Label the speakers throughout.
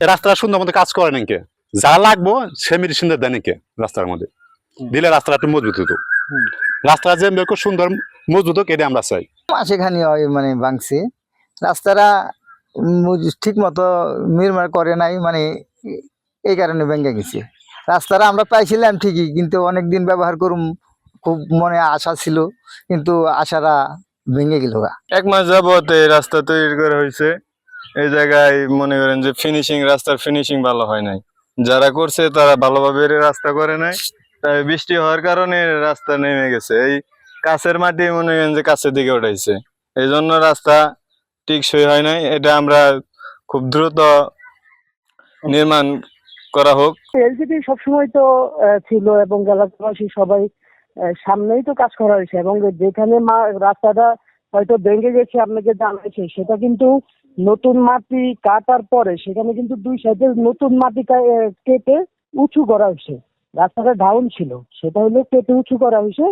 Speaker 1: রাস্তাটা সুন্দর মতো কাজ করে নাকি যা লাগবো সে মেডিসিন দেয় নাকি রাস্তার মধ্যে দিলে রাস্তাটা একটু মজবুত হতো রাস্তাটা যে খুব সুন্দর মজবুত হোক এটা আমরা চাই
Speaker 2: সেখানে মানে ভাঙছে রাস্তাটা ঠিক মতো নির্মাণ করে নাই মানে এই কারণে ভেঙে গেছে রাস্তাটা আমরা পাইছিলাম ঠিকই কিন্তু অনেকদিন ব্যবহার করুম খুব মনে আশা ছিল কিন্তু আশাটা ভেঙে গেল।
Speaker 3: 1 মাস যাবত এই রাস্তা তৈরি করা হয়েছে এই জায়গায় মনে করেন যে রাস্তার ফিনিশিং ভালো হয় নাই যারা করছে তারা ভালোভাবে রাস্তা করে নাই তাই বৃষ্টি হওয়ার কারণে রাস্তা নেমে গেছে এই কাছের মাটি মনে করেন যে কাছের দিকে উঠাইছে এই জন্য রাস্তা টিকসই হয় নাই এটা আমরা খুব দ্রুত নির্মাণ করা হোক।
Speaker 4: এলজিডি সবসময় তো ছিল এবং এলাকাবাসী সবাই সামনেই তো কাজ করা হয়েছে এবং যেখানে রাস্তাটা হয়তো ভেঙে গেছে আপনাকে জানাইছে সেটা কিন্তু নতুন মাটি কাটার পরে সেখানে কিন্তু 2 সাইডে নতুন মাটি কেটে উঁচু করা হয়েছে রাস্তাটা ডাউন ছিল সেটা হলো কেটে উঁচু করা হয়েছে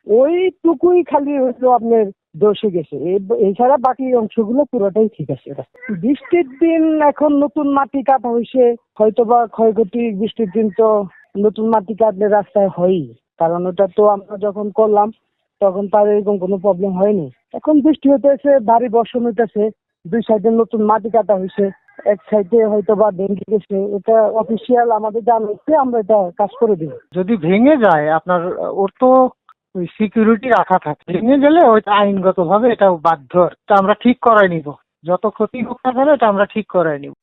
Speaker 4: ওইটুকুই খালি হলো আপনার দোষে গেছে এছাড়া বাকি অংশগুলো পুরোটাই ঠিক আছে। বৃষ্টির দিন এখন নতুন মাটি কাটা হয়েছে হয়তোবা ক্ষয়ক্ষতি বৃষ্টির দিন তো নতুন মাটি কাটলে রাস্তায় হয়ই কারণ ওটা তো আমরা যখন করলাম তখন তার এরকম কোনো প্রবলেম হয়নি এখন বৃষ্টি হতেছে ভারী বর্ষণ হইতেছে 2 সাইডে নতুন মাটি কাটা হয়েছে এক সাইডে হয়তোবা ভেঙে গেছে এটা অফিসিয়াল আমাদের জানাচ্ছে আমরা এটা কাজ করে দিব।
Speaker 5: যদি ভেঙে যায় আপনার ওর তো ওই সিকিউরিটি রাখা থাকে ভেঙে গেলে ওই আইনগত ভাবে এটা বাধ্য আমরা ঠিক করাই নিব যত ক্ষতি হোক না কেন এটা আমরা ঠিক করাই নিব।